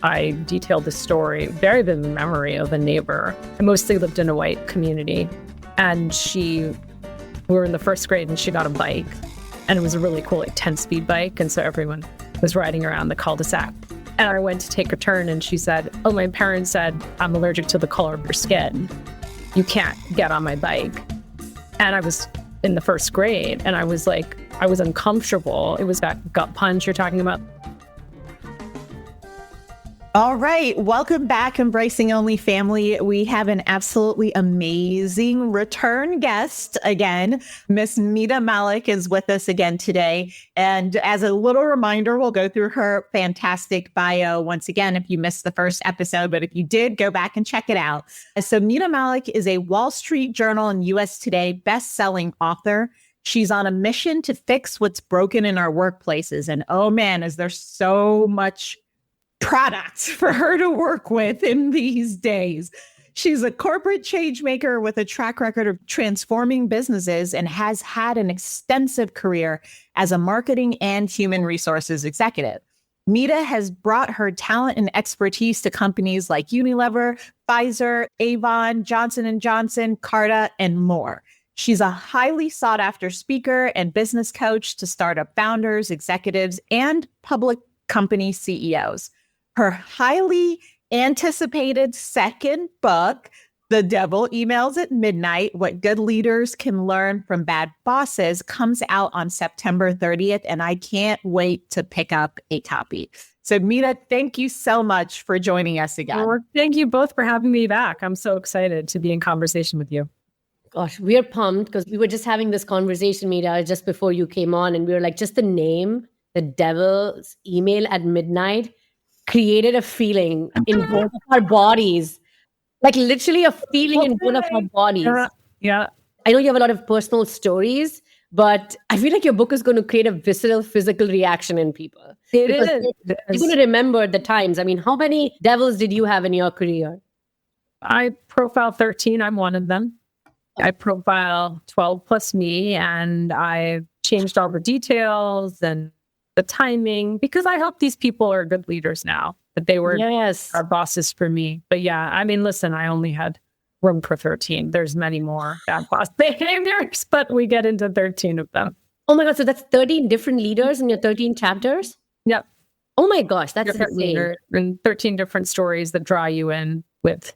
I detailed the story, very vivid memory of a neighbor. I mostly lived in a white community, and we were in the first grade, and she got a bike, and it was a really cool, 10-speed bike, and so everyone was riding around the cul-de-sac. And I went to take a turn, and she said, "Oh, my parents said I'm allergic to the color of your skin. You can't get on my bike." And I was in the first grade, and I was uncomfortable. It was that gut punch you're talking about. All right. Welcome back, Embracing Only family. We have an absolutely amazing return guest again. Miss Mita Mallick is with us again today. And as a little reminder, we'll go through her fantastic bio once again if you missed the first episode. But if you did, go back and check it out. So Mita Mallick is a Wall Street Journal and US Today best-selling author. She's on a mission to fix what's broken in our workplaces. And oh man, is there so much product for her to work with in these days. She's a corporate change maker with a track record of transforming businesses and has had an extensive career as a marketing and human resources executive. Mita has brought her talent and expertise to companies like Unilever, Pfizer, Avon, Johnson & Johnson, Carta, and more. She's a highly sought after speaker and business coach to startup founders, executives, and public company CEOs. Her highly anticipated second book, The Devil Emails at Midnight, What Good Leaders Can Learn from Bad Bosses, comes out on September 30th, and I can't wait to pick up a copy. So Mita, thank you so much for joining us again. Well, thank you both for having me back. I'm so excited to be in conversation with you. Gosh, we're pumped because we were just having this conversation, Mita, just before you came on, and we were like, just the name, The Devil's Email at Midnight, created a feeling in both of our bodies, like literally a feeling in both of our bodies. Yeah. I know you have a lot of personal stories, but I feel like your book is going to create a visceral physical reaction in people. It is. You're going to remember the times. I mean, how many devils did you have in your career? I profile 13. I'm one of them. I profile 12 plus me, and I changed all the details and the timing, because I hope these people are good leaders now, that they were our bosses for me. But yeah, I mean, listen, I only had room for 13. There's many more bad boss behaviors, but we get into 13 of them. Oh my God. So that's 13 different leaders in your 13 chapters? Yep. Oh my gosh. That's insane. And 13 different stories that draw you in with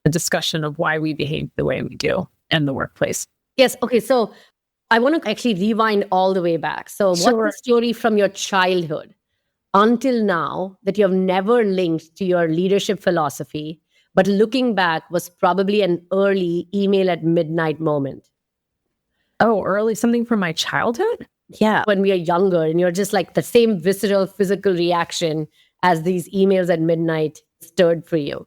a discussion of why we behave the way we do in the workplace. Yes. Okay. So I want to actually rewind all the way back. So what's the story from your childhood until now that you have never linked to your leadership philosophy, but looking back was probably an early email at midnight moment? Oh, early, something from my childhood? Yeah. When we are younger and you're just like the same visceral physical reaction as these emails at midnight stirred for you.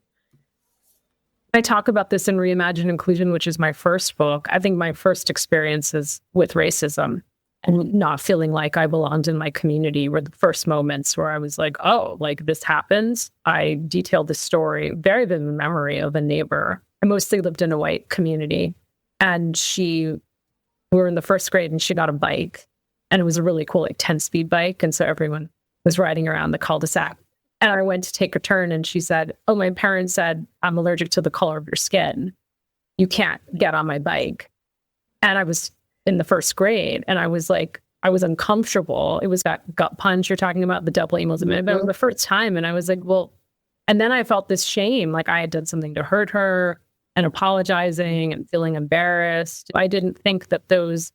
I talk about this in Reimagine Inclusion, which is my first book. I think my first experiences with racism and not feeling like I belonged in my community were the first moments where I was like, oh, like this happens. I detailed this story, very vivid memory of a neighbor. I mostly lived in a white community, and we were in the first grade, and she got a bike, and it was a really cool 10-speed bike. And so everyone was riding around the cul-de-sac. And I went to take a turn, and she said, "Oh, my parents said I'm allergic to the color of your skin. You can't get on my bike." And I was in the first grade, and I was uncomfortable. It was that gut punch you're talking about, the double emails. It was the first time, and I was like, well, and then I felt this shame, like I had done something to hurt her, and apologizing and feeling embarrassed. I didn't think that those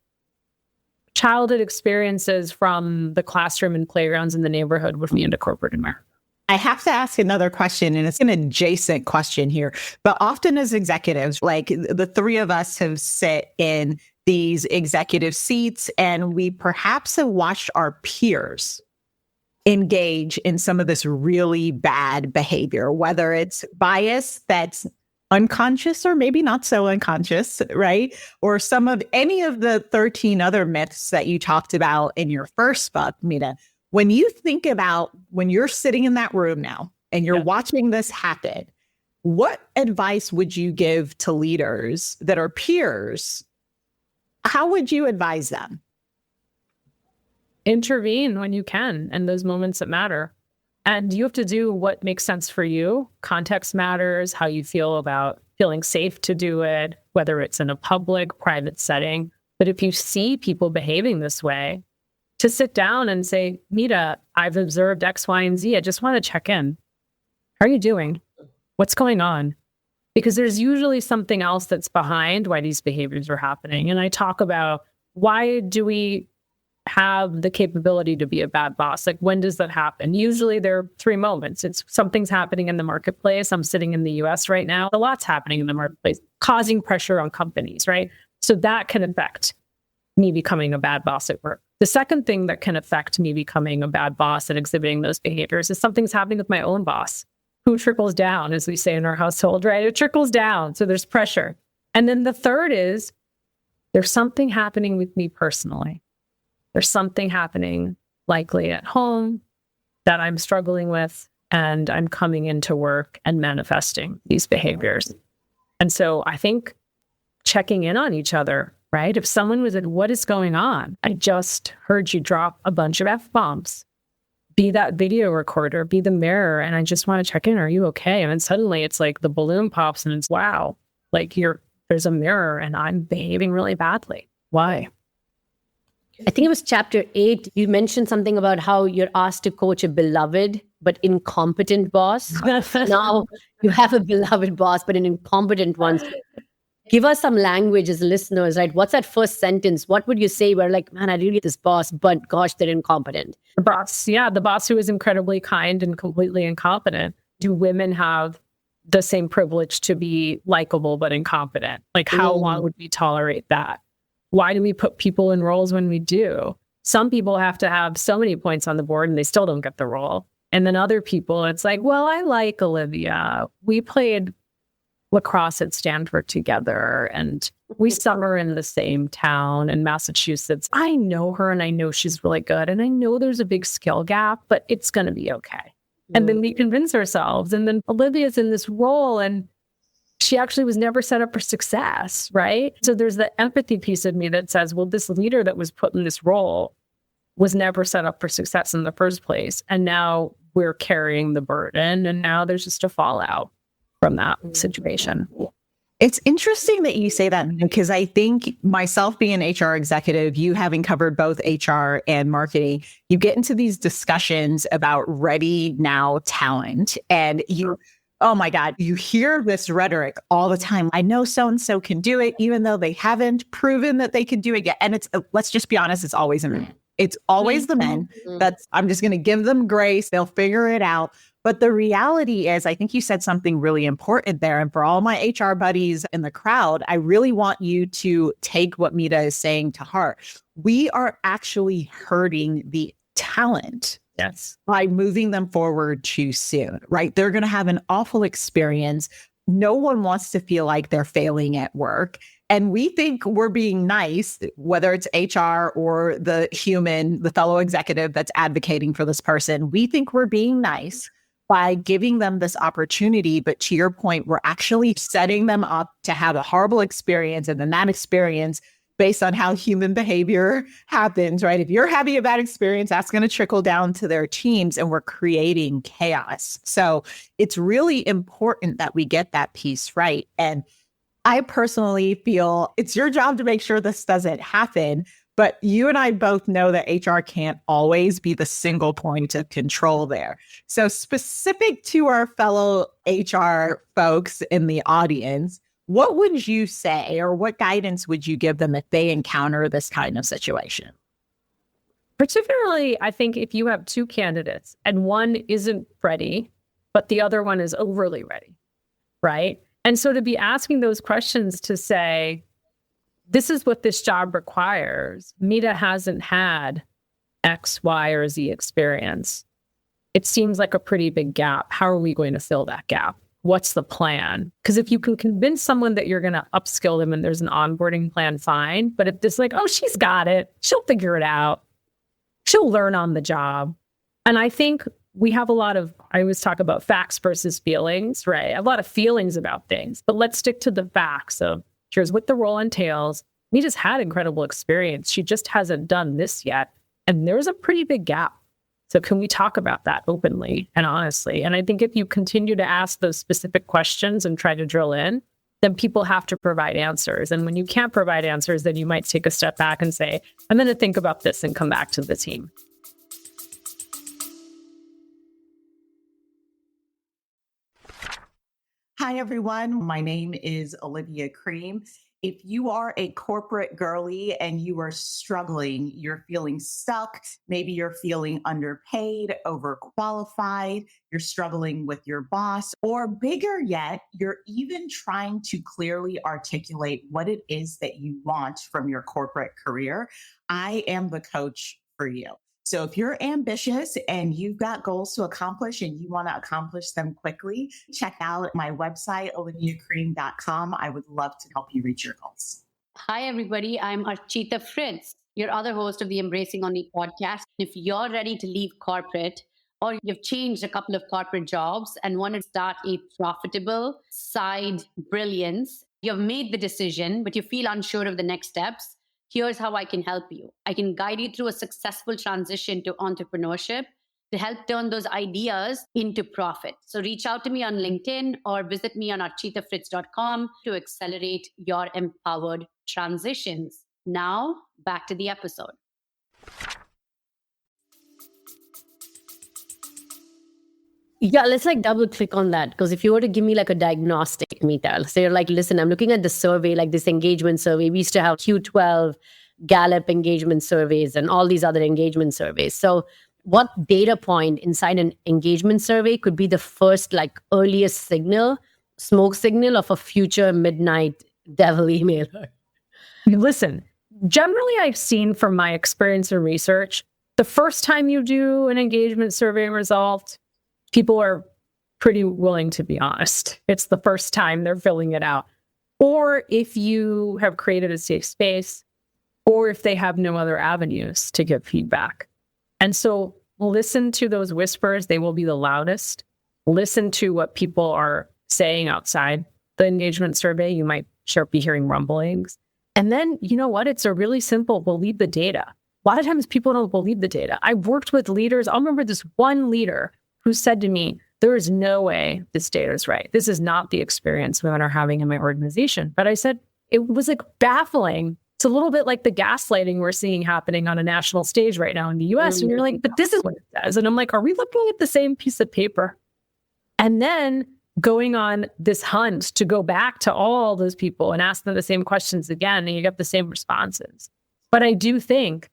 childhood experiences from the classroom and playgrounds in the neighborhood would be into corporate America. I have to ask another question, and it's an adjacent question here. But often as executives, like the three of us have sat in these executive seats, and we perhaps have watched our peers engage in some of this really bad behavior, whether it's bias that's unconscious or maybe not so unconscious, right? Or any of the 13 other myths that you talked about in your first book, Mita. When you think about when you're sitting in that room now and you're watching this happen, what advice would you give to leaders that are peers? How would you advise them? Intervene when you can in those moments that matter. And you have to do what makes sense for you. Context matters, how you feel about feeling safe to do it, whether it's in a public, private setting. But if you see people behaving this way, to sit down and say, Mita, I've observed X, Y, and Z. I just want to check in. How are you doing? What's going on? Because there's usually something else that's behind why these behaviors are happening. And I talk about, why do we have the capability to be a bad boss? Like, when does that happen? Usually there are 3 moments. It's something's happening in the marketplace. I'm sitting in the US right now. A lot's happening in the marketplace, causing pressure on companies, right? So that can affect me becoming a bad boss at work. The second thing that can affect me becoming a bad boss and exhibiting those behaviors is something's happening with my own boss, who trickles down, as we say in our household, right? It trickles down. So there's pressure. And then the third is, there's something happening with me personally. There's something happening likely at home that I'm struggling with, and I'm coming into work and manifesting these behaviors. And so I think checking in on each other, right? If someone was like, what is going on? I just heard you drop a bunch of F-bombs. Be that video recorder, be the mirror. And I just want to check in. Are you okay? And then suddenly it's like the balloon pops and it's, wow, like there's a mirror and I'm behaving really badly. Why? I think it was chapter 8. You mentioned something about how you're asked to coach a beloved but incompetent boss. Now you have a beloved boss, but an incompetent one. Give us some language as listeners, right? What's that first sentence? What would you say? We're like, man, I really like this boss, but gosh, they're incompetent. The boss who is incredibly kind and completely incompetent. Do women have the same privilege to be likable but incompetent? Like, how long would we tolerate that? Why do we put people in roles when we do? Some people have to have so many points on the board and they still don't get the role. And then other people, it's like, well, I like Olivia. We played lacrosse at Stanford together and we summer in the same town in Massachusetts. I know her and I know she's really good. And I know there's a big skill gap, but it's going to be okay. And then we convince ourselves. And then Olivia's in this role and she actually was never set up for success, right? So there's the empathy piece of me that says, well, this leader that was put in this role was never set up for success in the first place. And now we're carrying the burden. And now there's just a fallout from that situation. It's interesting that you say that, because I think myself being an HR executive, you having covered both HR and marketing, you get into these discussions about ready now talent and oh my God, you hear this rhetoric all the time. I know so-and-so can do it, even though they haven't proven that they can do it yet. And it's, let's just be honest, it's always the men. It's always the men. I'm just going to give them grace. They'll figure it out. But the reality is, I think you said something really important there. And for all my HR buddies in the crowd, I really want you to take what Mita is saying to heart. We are actually hurting the talent. Yes. By moving them forward too soon, right? They're going to have an awful experience. No one wants to feel like they're failing at work. And we think we're being nice, whether it's HR or the fellow executive that's advocating for this person. We think we're being nice by giving them this opportunity. But to your point, we're actually setting them up to have a horrible experience. And then that experience, based on how human behavior happens, right? If you're having a bad experience, that's going to trickle down to their teams and we're creating chaos. So it's really important that we get that piece right. And I personally feel it's your job to make sure this doesn't happen. But you and I both know that HR can't always be the single point of control there. So specific to our fellow HR folks in the audience, what would you say, or what guidance would you give them if they encounter this kind of situation? Particularly, I think if you have 2 candidates and one isn't ready, but the other one is overly ready, right? And so to be asking those questions to say, this is what this job requires. Mita hasn't had X, Y, or Z experience. It seems like a pretty big gap. How are we going to fill that gap? What's the plan? Because if you can convince someone that you're going to upskill them and there's an onboarding plan, fine. But if this like, oh, she's got it, she'll figure it out. She'll learn on the job. And I think we have I always talk about facts versus feelings, right? A lot of feelings about things, but let's stick to the facts of here's what the role entails. Mita's had incredible experience. She just hasn't done this yet. And there's a pretty big gap So can we talk about that openly and honestly? And I think if you continue to ask those specific questions and try to drill in, then people have to provide answers. And when you can't provide answers, then you might take a step back and say, I'm going to think about this and come back to the team. Hi, everyone. My name is Olivia Cream. If you are a corporate girly and you are struggling, you're feeling stuck, maybe you're feeling underpaid, overqualified, you're struggling with your boss, or bigger yet, you're even trying to clearly articulate what it is that you want from your corporate career, I am the coach for you. So if you're ambitious and you've got goals to accomplish and you want to accomplish them quickly, check out my website, oliviacream.com. I would love to help you reach your goals. Hi, everybody. I'm Archita Fritz, your other host of the Embracing Only podcast. If you're ready to leave corporate or you've changed a couple of corporate jobs and want to start a profitable side brilliance, you've made the decision, but you feel unsure of the next steps, here's how I can help you. I can guide you through a successful transition to entrepreneurship to help turn those ideas into profit. So reach out to me on LinkedIn or visit me on architafritz.com to accelerate your empowered transitions. Now, back to the episode. Yeah, let's double click on that. Because if you were to give me a diagnostic, Mita, so you're listen, I'm looking at the survey, this engagement survey. We used to have Q12, Gallup engagement surveys, and all these other engagement surveys. So what data point inside an engagement survey could be the first, earliest signal, smoke signal of a future midnight devil emailer? Listen, generally I've seen from my experience and research, the first time you do an engagement survey result, people are pretty willing to be honest. It's the first time they're filling it out. Or if you have created a safe space, or if they have no other avenues to give feedback. And so listen to those whispers. They will be the loudest. Listen to what people are saying outside the engagement survey. You might be hearing rumblings. And then, you know what? It's a really simple, believe the data. A lot of times people don't believe the data. I've worked with leaders. I'll remember this one leader who said to me, there is no way this data is right. This is not the experience women are having in my organization. But I said, it was baffling. It's a little bit like the gaslighting we're seeing happening on a national stage right now in the US. And you're like, but this is what it says. And I'm like, are we looking at the same piece of paper? And then going on this hunt to go back to all those people and ask them the same questions again, and you get the same responses. But I do think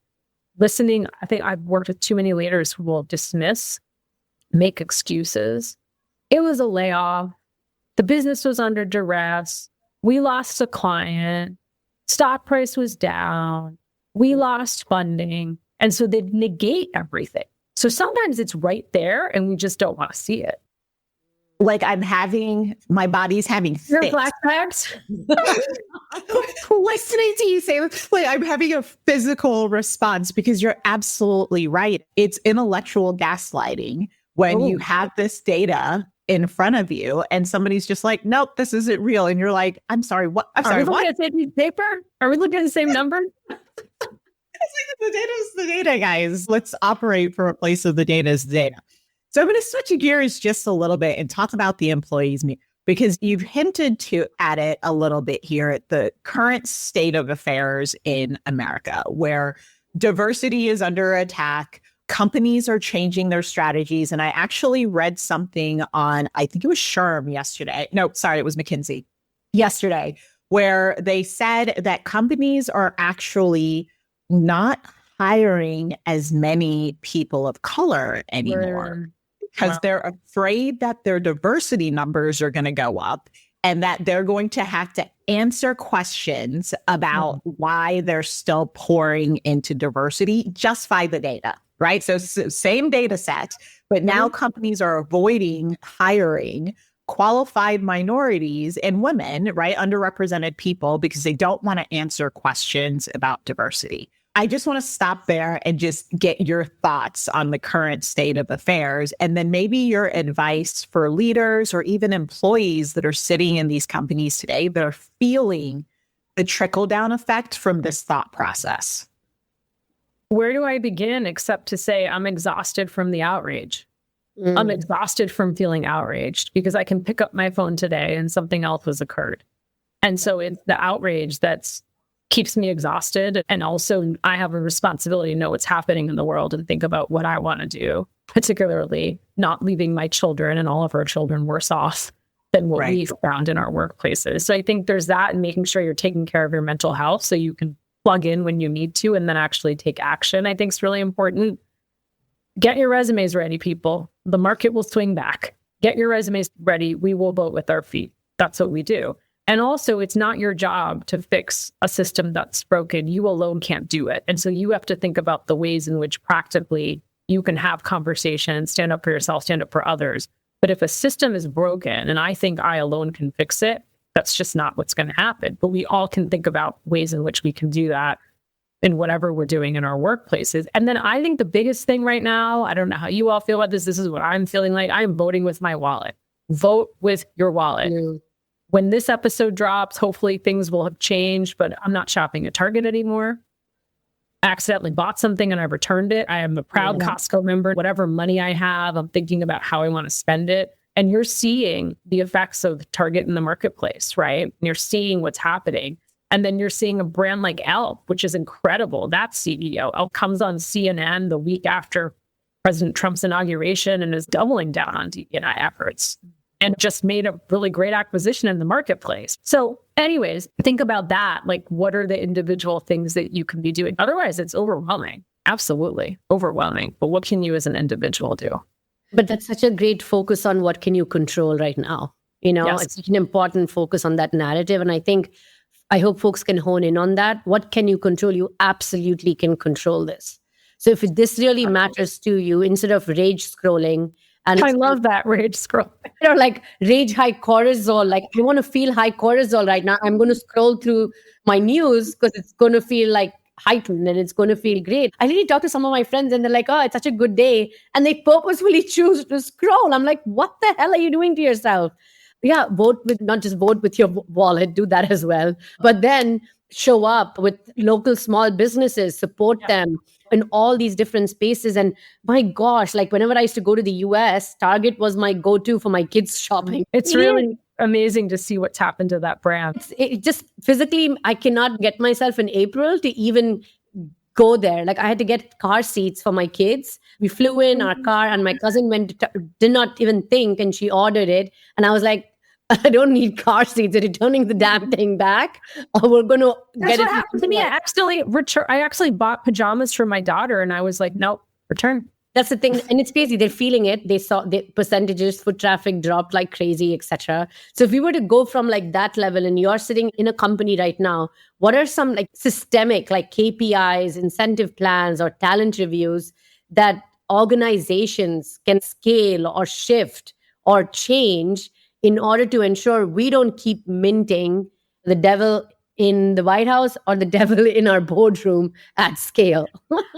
listening, I think I've worked with too many leaders who will dismiss, make excuses. It was a layoff. The business was under duress. We lost a client. Stock price was down. We lost funding. And so they negate everything. So sometimes it's right there and we just don't want to see it. My body's having Your flashbacks? Listening to you say, I'm having a physical response because you're absolutely right. It's intellectual gaslighting when you have this data in front of you and somebody's just like, nope, this isn't real. And you're like, I'm sorry, what? I'm sorry, what? Are we looking at the same paper? Are we looking at the same number? The data is the data, guys. Let's operate from a place of the data is the data. So I'm going to switch gears just a little bit and talk about the employees, because you've hinted at it a little bit here at the current state of affairs in America, where diversity is under attack. Companies are changing their strategies. And I actually read something on, I think it was SHRM yesterday. No, sorry, it was McKinsey yesterday, where they said that companies are actually not hiring as many people of color anymore because they're afraid that their diversity numbers are going to go up and that they're going to have to answer questions about why they're still pouring into diversity just by the data, right? So same data set, but now companies are avoiding hiring qualified minorities and women, right? Underrepresented people because they don't want to answer questions about diversity. I just want to stop there and just get your thoughts on the current state of affairs, and then maybe your advice for leaders or even employees that are sitting in these companies today that are feeling the trickle-down effect from this thought process. where do I begin except to say I'm exhausted from the outrage? I'm exhausted from feeling outraged because I can pick up my phone today and something else has occurred. And so it's the outrage that's keeps me exhausted. And also I have a responsibility to know what's happening in the world and think about what I want to do, particularly not leaving my children and all of our children worse off than what we found in our workplaces. So I think there's that, and making sure you're taking care of your mental health so you can plug in when you need to and then actually take action, I think is really important. Get your resumes ready, people. The market will swing back. Get your resumes ready. We will vote with our feet. That's what we do. And also, it's not your job to fix a system that's broken. You alone can't do it. And so you have to think about the ways in which practically you can have conversations, stand up for yourself, stand up for others. But if a system is broken and I think I alone can fix it, that's just not what's going to happen. But we all can think about ways in which we can do that in whatever we're doing in our workplaces. And then I think the biggest thing right now, I don't know how you all feel about this. This is what I'm feeling like. I'm voting with my wallet. Vote with your wallet. When this episode drops, hopefully things will have changed, but I'm not shopping at Target anymore. I accidentally bought something and I returned it. I am a proud Costco member. Whatever money I have, I'm thinking about how I want to spend it. And you're seeing the effects of Target in the marketplace, right? And you're seeing what's happening. And then you're seeing a brand like Elf, which is incredible. That CEO, Elf comes on CNN the week after President Trump's inauguration and is doubling down on DE&I efforts and just made a really great acquisition in the marketplace. So anyways, think about that. Like, what are the individual things that you can be doing? Otherwise, it's overwhelming. Absolutely overwhelming. But what can you as an individual do? But that's such a great focus on what can you control right now. You know, It's such an important focus on that narrative. And I hope folks can hone in on that. What can you control? You absolutely can control this. So if this really matters to you, instead of rage scrolling, and I love that rage scroll. Like rage high cortisol, like I want to feel high cortisol right now. I'm going to scroll through my news because it's going to feel like heightened and it's going to feel great. I really talk to some of my friends and they're like, oh, it's such a good day. And they purposefully choose to scroll. I'm like, what the hell are you doing to yourself? Yeah, not just vote with your wallet, do that as well. But then show up with local small businesses, support them in all these different spaces. And my gosh, like whenever I used to go to the US, Target was my go-to for my kids shopping. It's really amazing to see what's happened to that brand. It just physically, I cannot get myself in April to even go there. Like I had to get car seats for my kids. We flew in our car and my cousin did not even think and she ordered it. And I was like, I don't need car seats. They're returning the damn thing back. Or we're going to get it. That's what happened to me. I actually bought pajamas for my daughter and I was like, nope, return. That's the thing. And it's crazy. They're feeling it. They saw the percentages, foot traffic dropped like crazy, etc. So if we were to go from like that level and you're sitting in a company right now, what are some like systemic like KPIs, incentive plans, or talent reviews that organizations can scale or shift or change in order to ensure we don't keep minting the devil in the White House or the devil in our boardroom at scale?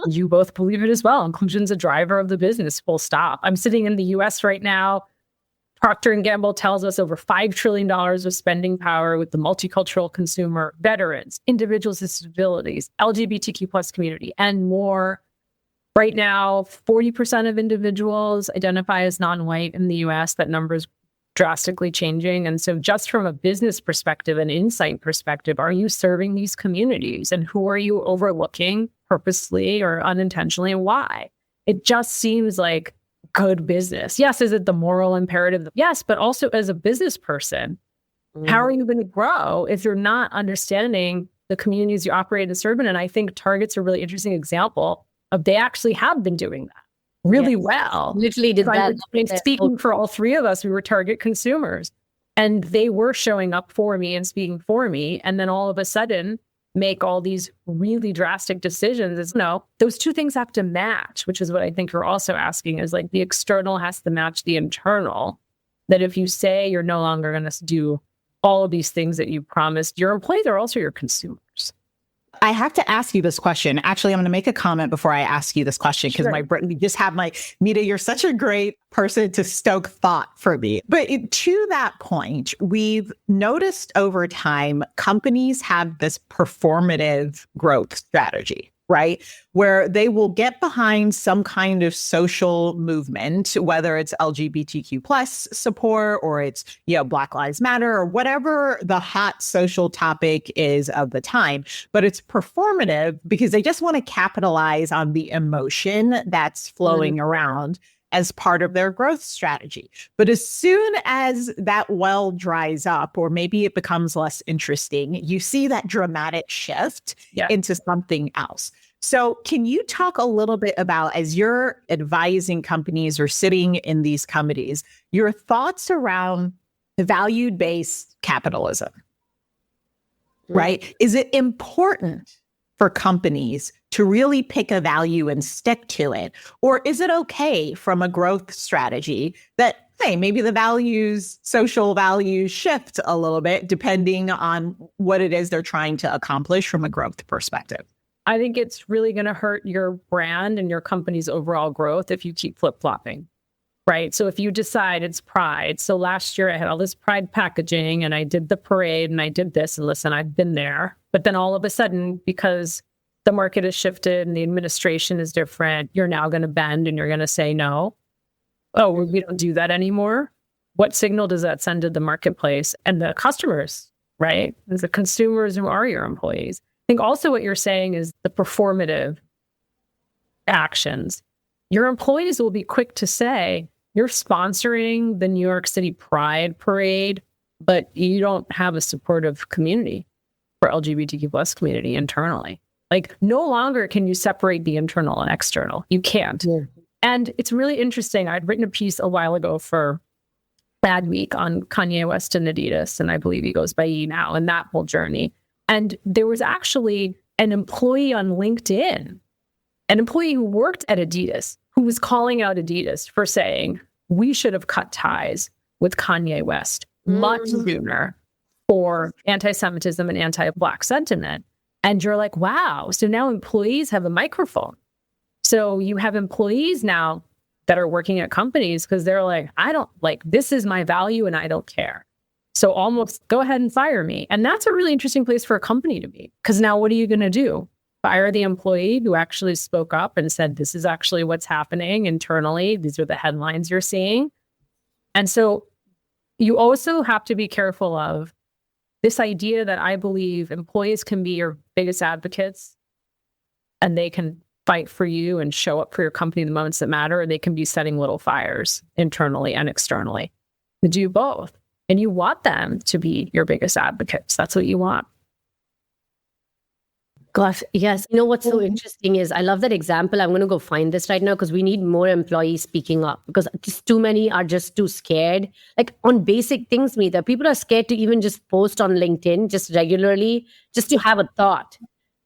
You both believe it as well. Inclusion's a driver of the business, full stop. I'm sitting in the US right now. Procter & Gamble tells us over $5 trillion of spending power with the multicultural consumer, veterans, individuals with disabilities, LGBTQ plus community, and more. Right now, 40% of individuals identify as non-white in the US. That number is drastically changing. And so just from a business perspective and insight perspective, are you serving these communities? And who are you overlooking purposely or unintentionally, and why? It just seems like good business. Yes, is it the moral imperative? Yes, but also as a business person, how are you going to grow if you're not understanding the communities you operate and serve in? And I think Target's a really interesting example of they actually have been doing that really well. Literally did that. Speaking for all three of us, we were Target consumers and they were showing up for me and speaking for me. And then all of a sudden make all these really drastic decisions. It's, those two things have to match, which is what I think you're also asking, is like the external has to match the internal. That if you say you're no longer going to do all of these things that you promised, your employees are also your consumers. I have to ask you this question. Actually, I'm going to make a comment before I ask you this question because Mita, you're such a great person to stoke thought for me. But to that point, we've noticed over time, companies have this performative growth strategy. right? Where they will get behind some kind of social movement, whether it's LGBTQ plus support or it's, Black Lives Matter or whatever the hot social topic is of the time. But it's performative because they just want to capitalize on the emotion that's flowing around as part of their growth strategy. But as soon as that well dries up, or maybe it becomes less interesting, you see that dramatic shift into something else. So can you talk a little bit about, as you're advising companies or sitting in these committees, your thoughts around value-based capitalism, right? Is it important for companies to really pick a value and stick to it? Or is it okay from a growth strategy that, hey, maybe the values, social values shift a little bit depending on what it is they're trying to accomplish from a growth perspective? I think it's really going to hurt your brand and your company's overall growth if you keep flip-flopping, right? So if you decide it's pride. So last year I had all this pride packaging and I did the parade and I did this, and listen, I've been there. But then all of a sudden, because the market has shifted and the administration is different, you're now going to bend and you're going to say no. Oh, we don't do that anymore. What signal does that send to the marketplace and the customers, right? As the consumers who are your employees. I think also what you're saying is the performative actions. Your employees will be quick to say, you're sponsoring the New York City Pride Parade, but you don't have a supportive community for LGBTQ plus community internally. Like, no longer can you separate the internal and external. You can't. Yeah. And it's really interesting. I'd written a piece a while ago for Bad Week on Kanye West and Adidas, and I believe he goes by E now, and that whole journey. And there was actually an employee on LinkedIn, an employee who worked at Adidas, who was calling out Adidas for saying, we should have cut ties with Kanye West much sooner for anti-Semitism and anti-Black sentiment. And you're like, wow. So now employees have a microphone. So you have employees now that are working at companies because they're like, I don't like, this is my value and I don't care. So almost go ahead and fire me. And that's a really interesting place for a company to be. Because now what are you going to do? Fire the employee who actually spoke up and said, this is actually what's happening internally. These are the headlines you're seeing. And so you also have to be careful of this idea that I believe employees can be your biggest advocates and they can fight for you and show up for your company in the moments that matter, or they can be setting little fires internally and externally. You do both. And you want them to be your biggest advocates. That's what you want. Gosh, yes. You know what's so interesting is I love that example. I'm going to go find this right now because we need more employees speaking up because just too many are just too scared. Like on basic things, Mita, people are scared to even just post on LinkedIn just regularly, just to have a thought.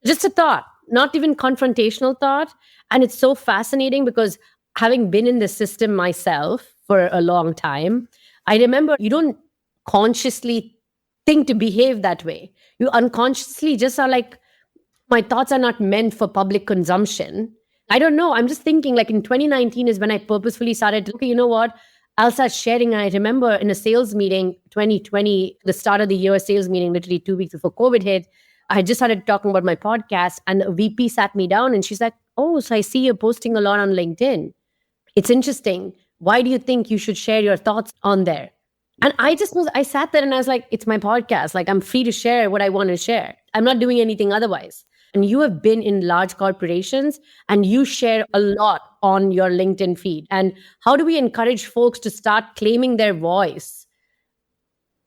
Just a thought, not even confrontational thought. And it's so fascinating because having been in the system myself for a long time, I remember you don't consciously think to behave that way. You unconsciously just are like, my thoughts are not meant for public consumption. I don't know. I'm just thinking like in 2019 is when I purposefully started, okay, you know what? I'll start sharing. And I remember in a sales meeting, 2020, the start of the year sales meeting, literally 2 weeks before COVID hit, I had just started talking about my podcast and a VP sat me down and she's like, oh, so I see you're posting a lot on LinkedIn. It's interesting. Why do you think you should share your thoughts on there? And I sat there and I was like, it's my podcast. Like I'm free to share what I want to share. I'm not doing anything otherwise. And you have been in large corporations and you share a lot on your LinkedIn feed. And how do we encourage folks to start claiming their voice?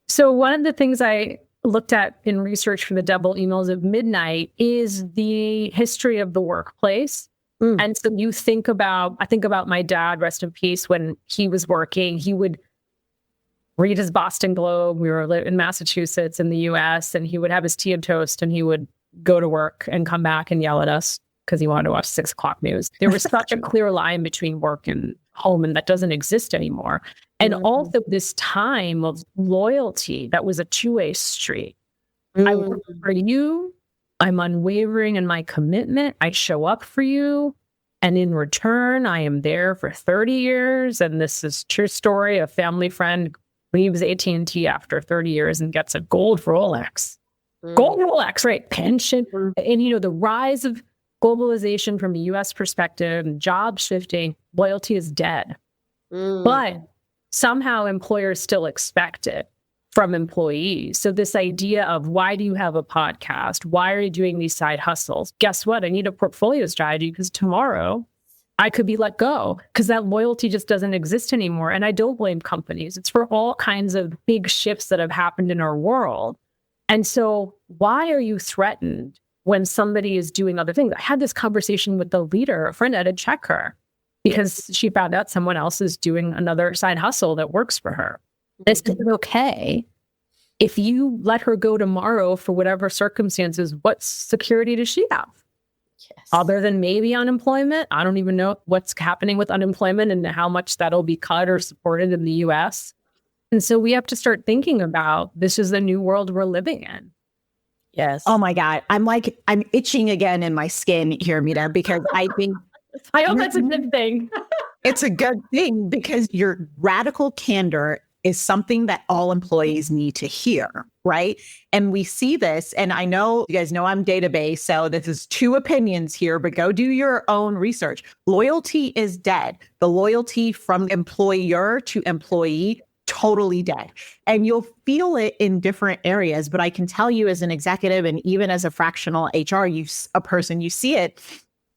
So one of the things I looked at in research for the double emails of midnight is the history of the workplace. And so I think about my dad, rest in peace, when he was working, he would read his Boston Globe. We were in Massachusetts in the US, and he would have his tea and toast and he would go to work and come back and yell at us because he wanted to watch 6 o'clock news. There was such a clear line between work and home, and that doesn't exist anymore. And also this time of loyalty that was a two-way street. I work for you. I'm unwavering in my commitment. I show up for you. And in return, I am there for 30 years. And this is true story. A family friend leaves AT&T after 30 years and gets a gold Rolex. Gold Rolex, right? Pension. And, the rise of globalization from a US perspective, job shifting, loyalty is dead. But somehow employers still expect it from employees. So this idea of why do you have a podcast? Why are you doing these side hustles? Guess what? I need a portfolio strategy because tomorrow I could be let go because that loyalty just doesn't exist anymore. And I don't blame companies. It's for all kinds of big shifts that have happened in our world. And so why are you threatened when somebody is doing other things? I had this conversation with the leader, a friend had to check her because she found out someone else is doing another side hustle that works for her. Is it okay if you let her go tomorrow for whatever circumstances? What security does she have? Yes. Other than maybe unemployment? I don't even know what's happening with unemployment and how much that'll be cut or supported in the US. And so we have to start thinking about this is the new world we're living in. Yes. Oh my God. I'm itching again in my skin here, Mita, because I think I hope that's a good thing. it's a good thing because your radical candor is something that all employees need to hear, right? And we see this, and I know you guys know I'm database, so this is two opinions here, but go do your own research. Loyalty is dead. The loyalty from employer to employee, totally dead. And you'll feel it in different areas, but I can tell you as an executive and even as a fractional HR, you see it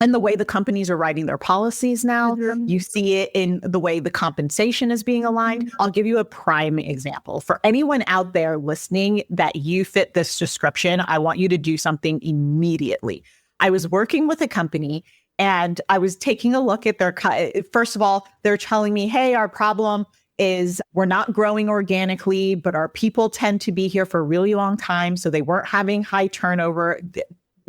in the way the companies are writing their policies now. You see it in the way the compensation is being aligned. I'll give you a prime example. For anyone out there listening that you fit this description, I want you to do something immediately. I was working with a company and I was taking a look at their, first of all, they're telling me, hey, our problem is we're not growing organically, but our people tend to be here for a really long time. So they weren't having high turnover.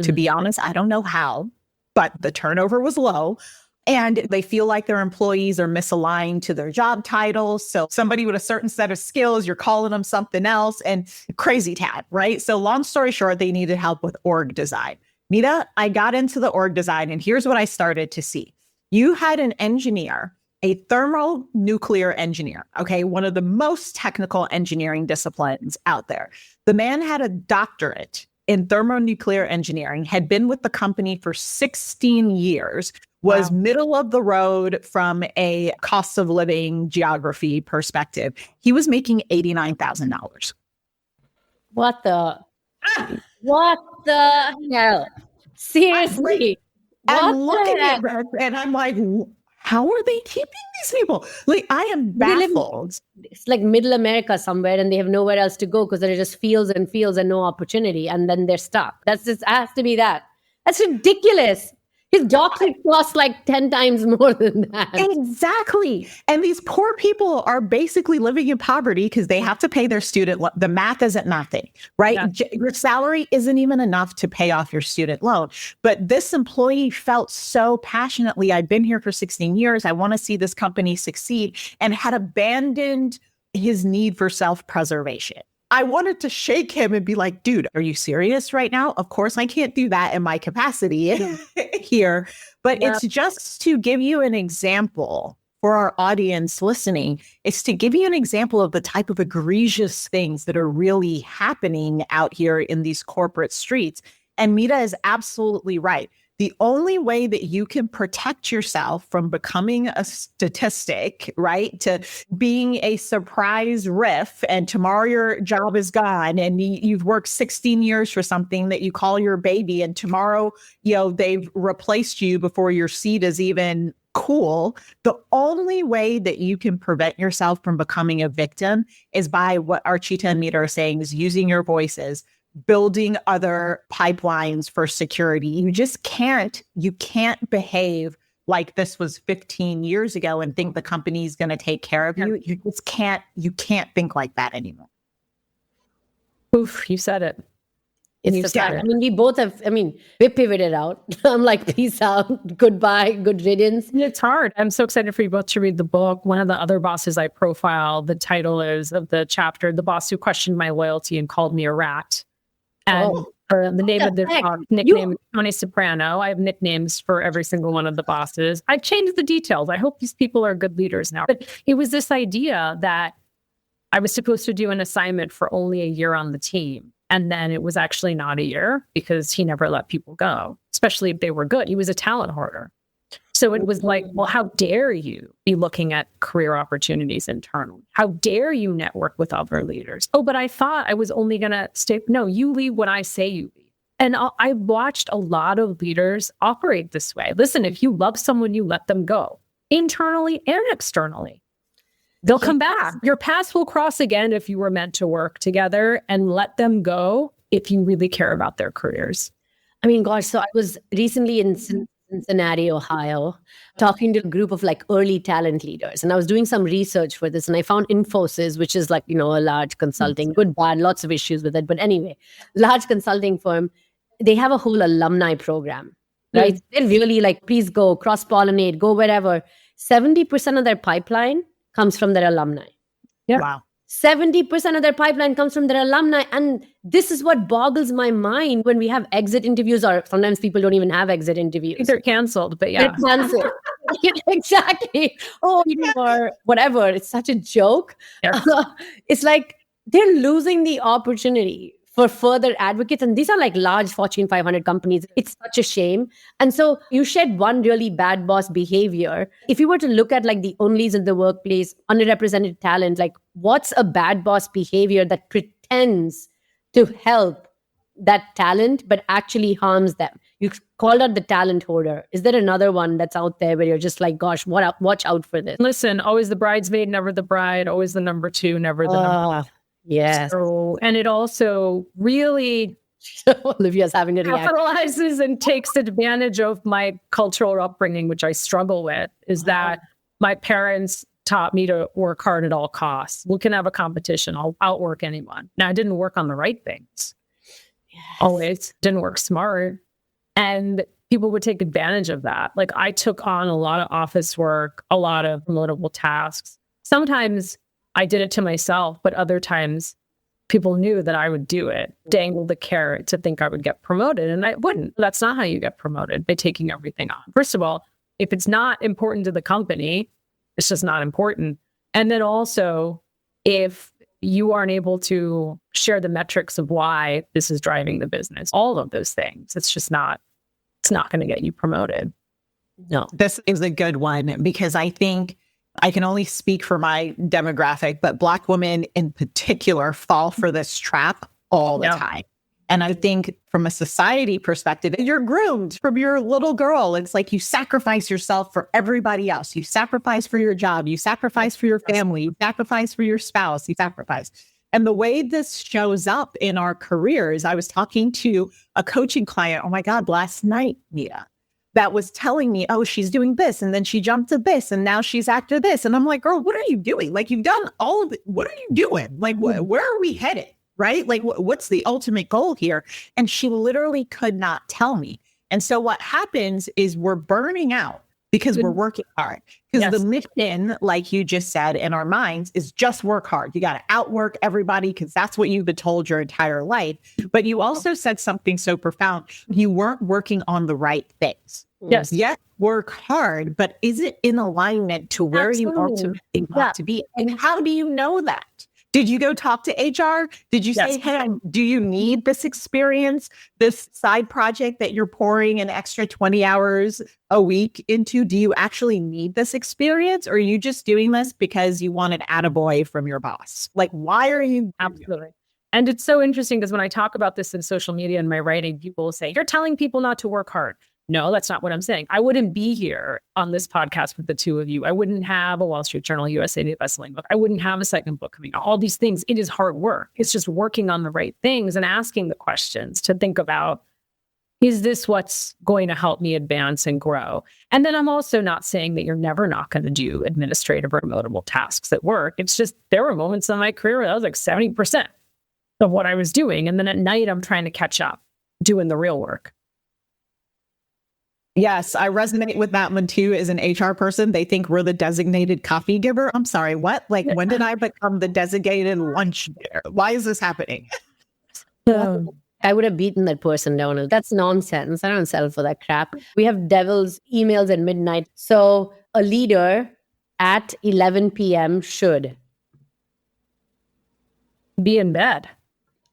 To be honest, I don't know how, but the turnover was low. And they feel like their employees are misaligned to their job titles. So somebody with a certain set of skills, you're calling them something else, and crazy town, right? So long story short, they needed help with org design. Mita, I got into the org design, and here's what I started to see. You had an engineer, a thermonuclear engineer, okay, one of the most technical engineering disciplines out there. The man had a doctorate in thermonuclear engineering, had been with the company for 16 years, was middle of the road from a cost of living geography perspective. He was making $89,000. What the hell? Seriously. I'm looking at it and I'm like, how are they keeping these people? Like, I am baffled. It's like middle America somewhere and they have nowhere else to go because there are just fields and fields and no opportunity. And then they're stuck. Has to be that. That's ridiculous. His doctorate costs like 10 times more than that. Exactly. And these poor people are basically living in poverty because they have to pay their student loan. The math isn't nothing, right? Yeah. Your salary isn't even enough to pay off your student loan. But this employee felt so passionately, I've been here for 16 years. I want to see this company succeed, and had abandoned his need for self-preservation. I wanted to shake him and be like, dude, are you serious right now? Of course, I can't do that in my capacity here. But it's just to give you an example for our audience listening. It's to give you an example of the type of egregious things that are really happening out here in these corporate streets. And Mita is absolutely right. The only way that you can protect yourself from becoming a statistic, right, to being a surprise riff, and tomorrow your job is gone and you've worked 16 years for something that you call your baby, and tomorrow, they've replaced you before your seat is even cool. The only way that you can prevent yourself from becoming a victim is by what Archita and Mita are saying, is using your voices, building other pipelines for security. You can't behave like this was 15 years ago and think the company's going to take care of you. You can't think like that anymore. Oof, you said it. It's the fact. I mean, we pivoted out. I'm like, peace out, goodbye, good riddance. It's hard. I'm so excited for you both to read the book. One of the other bosses I profile, the title is of the chapter, "The Boss Who Questioned My Loyalty and Called Me a Rat." And the name of the nickname is Tony Soprano. I have nicknames for every single one of the bosses. I've changed the details. I hope these people are good leaders now. But it was this idea that I was supposed to do an assignment for only a year on the team. And then it was actually not a year because he never let people go, especially if they were good. He was a talent hoarder. So it was like, well, how dare you be looking at career opportunities internally? How dare you network with other leaders? Oh, but I thought I was only going to stay. No, you leave when I say you leave. And I watched a lot of leaders operate this way. Listen, if you love someone, you let them go internally and externally. They'll come back. Your paths will cross again if you were meant to work together, and let them go if you really care about their careers. I mean, gosh, so I was recently in Cincinnati, Ohio, talking to a group of like early talent leaders. And I was doing some research for this, and I found Infosys, which is like, a large consulting, good, bad, lots of issues with it. But anyway, large consulting firm, they have a whole alumni program, right? Mm. They're really like, please go cross-pollinate, go wherever. 70% of their pipeline comes from their alumni. Yeah. Wow. 70% of their pipeline comes from their alumni. And this is what boggles my mind when we have exit interviews, or sometimes people don't even have exit interviews. They're canceled, but yeah. They're canceled. Exactly. Oh, or whatever. It's such a joke. Yeah. It's like they're losing the opportunity for further advocates. And these are like large Fortune 500 companies. It's such a shame. And so you shed one really bad boss behavior. If you were to look at like the onlys in the workplace, underrepresented talent, like what's a bad boss behavior that pretends to help that talent, but actually harms them? You called out the talent hoarder. Is there another one that's out there where you're just like, gosh, watch out for this? Listen, always the bridesmaid, never the bride, always the number two, never the number one. Yes. So, and it also really Olivia's having a reaction. Capitalizes and takes advantage of my cultural upbringing, which I struggle with, is that my parents taught me to work hard at all costs. We can have a competition. I'll outwork anyone. Now, I didn't work on the right things. Yes. Always didn't work smart. And people would take advantage of that. Like I took on a lot of office work, a lot of promotable tasks. Sometimes I did it to myself, but other times people knew that I would do it, dangle the carrot to think I would get promoted, and I wouldn't. That's not how you get promoted, by taking everything on. First of all, if it's not important to the company, it's just not important. And then also, if you aren't able to share the metrics of why this is driving the business, all of those things, it's not going to get you promoted. No, this is a good one, because I think I can only speak for my demographic, but Black women in particular fall for this trap all the time. And I think from a society perspective, you're groomed from your little girl. It's like you sacrifice yourself for everybody else. You sacrifice for your job. You sacrifice for your family. You sacrifice for your spouse. You sacrifice. And the way this shows up in our careers, I was talking to a coaching client, oh my God, last night, Mita, that was telling me, oh, she's doing this, and then she jumped to this, and now she's after this. And I'm like, girl, what are you doing? Like, you've done all of it. What are you doing? Like, where are we headed? Right? Like, what's the ultimate goal here? And she literally could not tell me. And so what happens is we're burning out because we're working hard. Because the mission, like you just said, in our minds is just work hard. You got to outwork everybody because that's what you've been told your entire life. But you also said something so profound. You weren't working on the right things. Yes. Yet work hard, but is it in alignment to where you ultimately want to be? And how do you know that? Did you go talk to HR? Did you say, hey, do you need this experience, this side project that you're pouring an extra 20 hours a week into? Do you actually need this experience? Or are you just doing this because you want an attaboy from your boss? Like, why are you? Absolutely. And it's so interesting because when I talk about this in social media and my writing, people will say, you're telling people not to work hard. No, that's not what I'm saying. I wouldn't be here on this podcast with the two of you. I wouldn't have a Wall Street Journal, USA Today bestselling book. I wouldn't have a second book coming out. All these things, it is hard work. It's just working on the right things and asking the questions to think about, is this what's going to help me advance and grow? And then I'm also not saying that you're never not going to do administrative or promotable tasks at work. It's just there were moments in my career where that was like 70% of what I was doing. And then at night, I'm trying to catch up doing the real work. Yes, I resonate with that one too. As an HR person, they think we're the designated coffee giver. I'm sorry, what? Like, when did I become the designated lunch giver? Why is this happening? I would have beaten that person down. That's nonsense. I don't sell for that crap. We have devil's emails at midnight. So a leader at 11 p.m. should be in bed.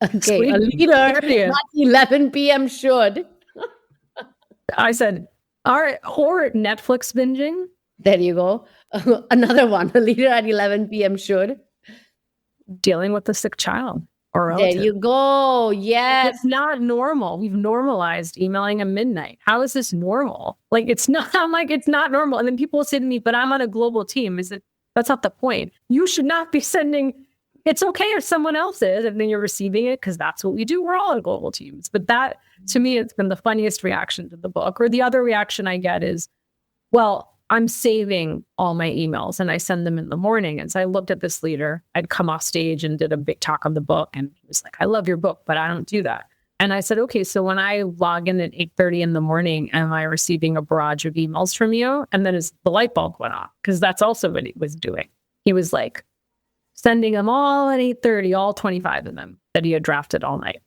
Okay, a leader, not 11 p.m. should. I said, all right, or Netflix binging. There you go. Another one. A leader at 11 p.m. should. Dealing with a sick child or relative. There you go. Yes. It's not normal. We've normalized emailing at midnight. How is this normal? Like, it's not, I'm like, it's not normal. And then people will say to me, but I'm on a global team. That's not the point. You should not be sending, it's okay if someone else is, and then you're receiving it because that's what we do. We're all on global teams. But that, to me, it's been the funniest reaction to the book. Or the other reaction I get is, well, I'm saving all my emails and I send them in the morning. And so I looked at this leader. I'd come off stage and did a big talk on the book. And he was like, I love your book, but I don't do that. And I said, okay, so when I log in at 8:30 in the morning, am I receiving a barrage of emails from you? And then the light bulb went off, because that's also what he was doing. He was like sending them all at 8:30, all 25 of them that he had drafted all night.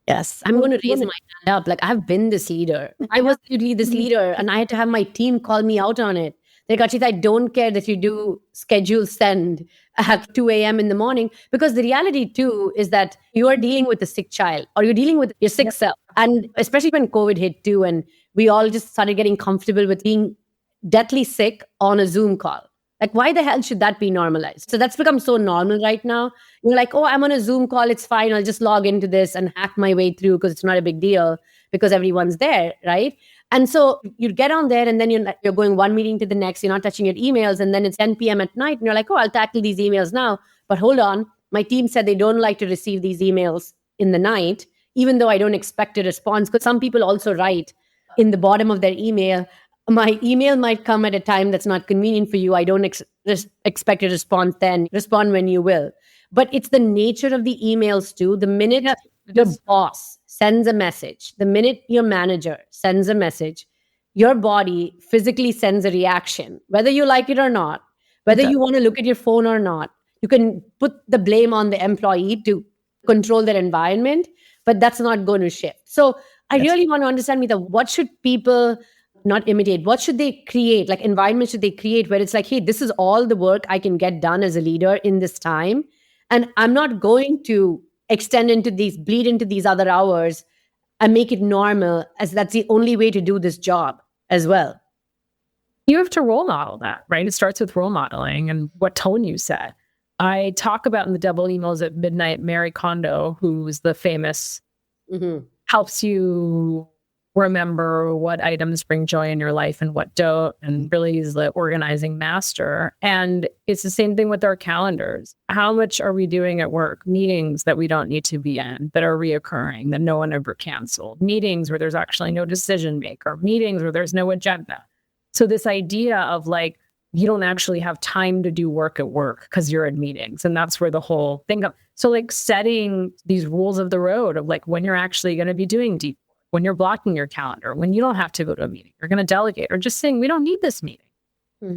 Yes, I'm going to raise my hand up. Like, I've been this leader. I was literally this leader, and I had to have my team call me out on it. Like, Archita, I don't care that you do schedule send at 2 a.m. in the morning, because the reality too is that you are dealing with a sick child, or you're dealing with your sick self. And especially when COVID hit too, and we all just started getting comfortable with being deathly sick on a Zoom call. Like, why the hell should that be normalized? So that's become so normal right now. You're like, oh, I'm on a Zoom call. It's fine. I'll just log into this and hack my way through because it's not a big deal because everyone's there, right? And so you get on there, and then you're going one meeting to the next. You're not touching your emails. And then it's 10 p.m. at night. And you're like, oh, I'll tackle these emails now. But hold on. My team said they don't like to receive these emails in the night, even though I don't expect a response. Because some people also write in the bottom of their email, my email might come at a time that's not convenient for you. I don't expect a response then. Respond when you will. But it's the nature of the emails too. The minute your boss sends a message, the minute your manager sends a message, your body physically sends a reaction, whether you like it or not, whether you want to look at your phone or not. You can put the blame on the employee to control their environment, but that's not going to shift. So I really want to understand, Mita, what should people not imitate? What should they create? Like, environment should they create where it's like, hey, this is all the work I can get done as a leader in this time. And I'm not going to bleed into these other hours and make it normal, as that's the only way to do this job as well. You have to role model that, right? It starts with role modeling and what tone you set. I talk about in the Double Emails at Midnight, Mary Kondo, who's the famous, helps you remember what items bring joy in your life and what don't, and really is the organizing master. And it's the same thing with our calendars. How much are we doing at work? Meetings that we don't need to be in, that are reoccurring, that no one ever canceled. Meetings where there's actually no decision maker. Meetings where there's no agenda. So this idea of like, you don't actually have time to do work at work because you're in meetings. And that's where the whole thing of, so like setting these rules of the road of like when you're actually going to be doing deep, when you're blocking your calendar, when you don't have to go to a meeting, you're going to delegate, or just saying, we don't need this meeting.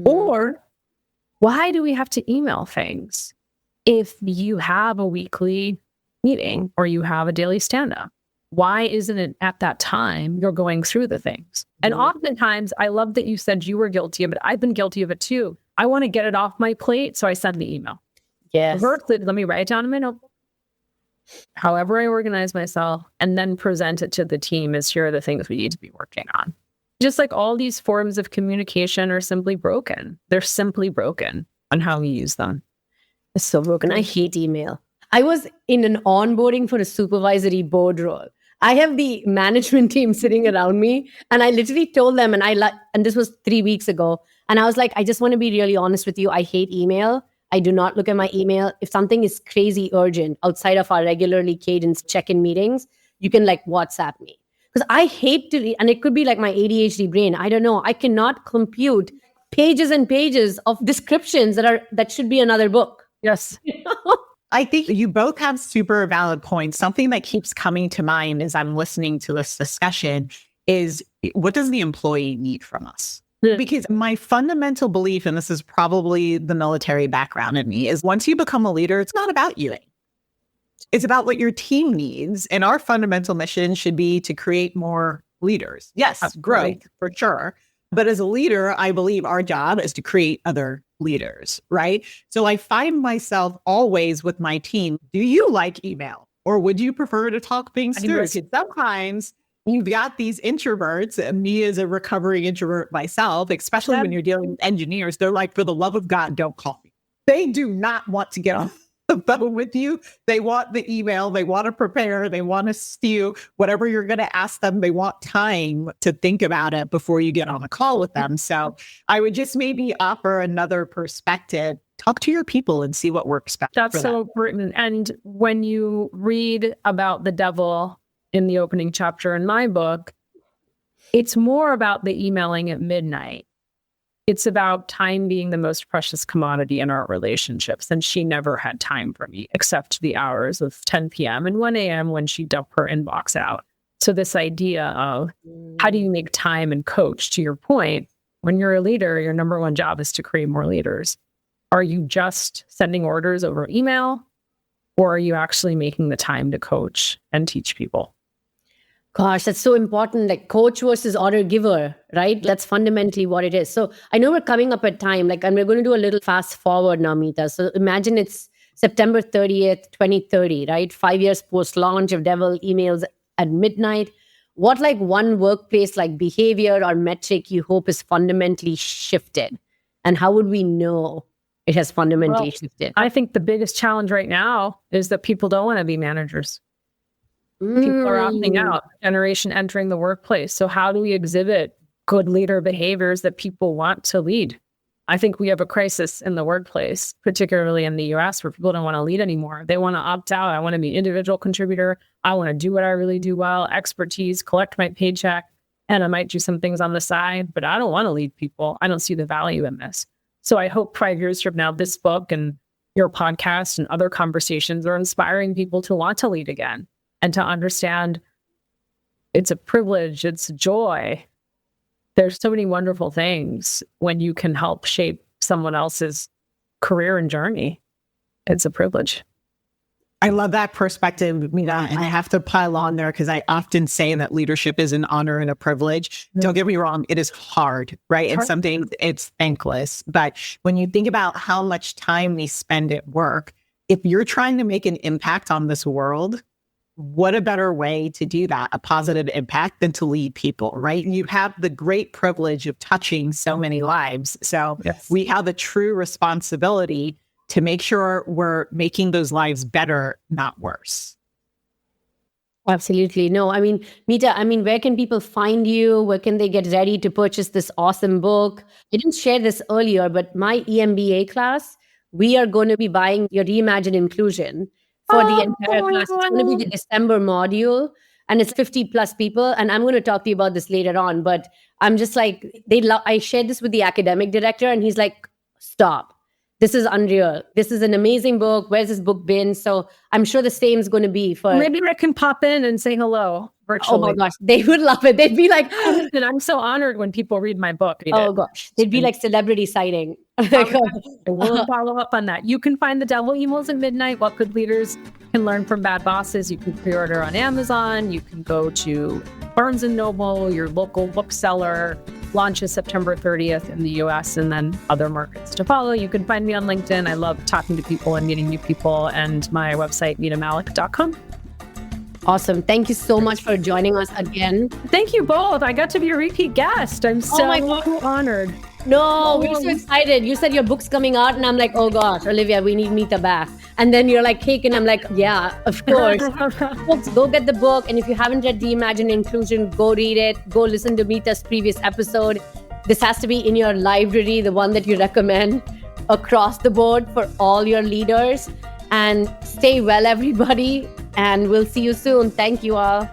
Or why do we have to email things if you have a weekly meeting or you have a daily stand-up? Why isn't it at that time you're going through the things? And oftentimes, I love that you said you were guilty of it. I've been guilty of it too. I want to get it off my plate, so I send the email. Yes. Let me write it down in my notebook. However I organize myself, and then present it to the team as here are the things we need to be working on. Just like all these forms of communication are simply broken. They're simply broken on how we use them. It's so broken. I hate email. I was in an onboarding for a supervisory board role. I have the management team sitting around me, and I literally told them, and this was 3 weeks ago, and I was like, I just want to be really honest with you. I hate email. I do not look at my email. If something is crazy urgent outside of our regularly cadenced check-in meetings, you can like WhatsApp me. Because I hate to read, and it could be like my ADHD brain. I don't know. I cannot compute pages and pages of descriptions that should be another book. Yes. I think you both have super valid points. Something that keeps coming to mind as I'm listening to this discussion is, what does the employee need from us? Because my fundamental belief, and this is probably the military background in me, is once you become a leader, it's not about you. It's about what your team needs. And our fundamental mission should be to create more leaders. Yes, growth for sure. But as a leader, I believe our job is to create other leaders, right? So I find myself always with my team, do you like email? Or would you prefer to talk things through? Because sometimes you've got these introverts, and me as a recovering introvert myself, especially when you're dealing with engineers, they're like, for the love of God, don't call me. They do not want to get on the phone with you. They want the email. They want to prepare. They want to stew whatever you're going to ask them. They want time to think about it before you get on a call with them. So I would just maybe offer another perspective. Talk to your people and see what works best. That's so important. And when you read about the devil in the opening chapter in my book, it's more about the emailing at midnight. It's about time being the most precious commodity in our relationships. And she never had time for me except the hours of 10 p.m. and 1 a.m. when she dumped her inbox out. So this idea of how do you make time and coach, to your point, when you're a leader, your number one job is to create more leaders. Are you just sending orders over email, or are you actually making the time to coach and teach people? Gosh, that's so important. Like coach versus order giver, right? That's fundamentally what it is. So I know we're coming up at time, and we're going to do a little fast forward now, Mita. So imagine it's September 30th, 2030, right? 5 years post launch of Devil emails at midnight. What one workplace behavior or metric you hope is fundamentally shifted? And how would we know it has fundamentally shifted? I think the biggest challenge right now is that people don't want to be managers. People are opting out, generation entering the workplace. So how do we exhibit good leader behaviors that people want to lead? I think we have a crisis in the workplace, particularly in the US, where people don't want to lead anymore. They want to opt out. I want to be an individual contributor. I want to do what I really do well, expertise, collect my paycheck, and I might do some things on the side, but I don't want to lead people. I don't see the value in this. So I hope 5 years from now, this book and your podcast and other conversations are inspiring people to want to lead again. And to understand it's a privilege, it's joy. There's so many wonderful things when you can help shape someone else's career and journey. It's a privilege. I love that perspective, Mita. And I have to pile on there because I often say that leadership is an honor and a privilege. Don't get me wrong, it is hard, right? And some days it's thankless. But when you think about how much time we spend at work, if you're trying to make an impact on this world, what a better way to do that, a positive impact, than to lead people, right? You have the great privilege of touching so many lives. So we have a true responsibility to make sure we're making those lives better, not worse. Absolutely. No, Mita, where can people find you? Where can they get ready to purchase this awesome book? I didn't share this earlier, but my EMBA class, we are going to be buying your Reimagine Inclusion for the entire class. It's going to be the December module, and it's 50 plus people. And I'm going to talk to you about this later on, but I'm just I shared this with the academic director, and he's like, stop. This is unreal. This is an amazing book. Where's this book been? So I'm sure the same is going to be for... Maybe Rick can pop in and say hello virtually. Oh my gosh, they would love it. They'd be like... And I'm so honored when people read my book. Gosh, they'd be like celebrity sighting. We'll follow up on that. You can find The Devil Emails at Midnight, What Good Leaders Can Learn from Bad Bosses. You can pre-order on Amazon. You can go to Barnes & Noble, your local bookseller. Launches September 30th in the US and then other markets to follow. You can find me on LinkedIn. I love talking to people and meeting new people, and my website, mitamallick.com. Awesome. Thank you so much for joining us again. Thank you both. I got to be a repeat guest. I'm so honored. No, we're so excited. You said your book's coming out, and I'm like, oh gosh, Olivia, we need Mita back. And then you're like, cake, and I'm like, yeah, of course. Folks, go get the book. And if you haven't read Reimagine Inclusion, go read it. Go listen to Mita's previous episode. This has to be in your library, the one that you recommend across the board for all your leaders. And stay well, everybody. And we'll see you soon. Thank you all.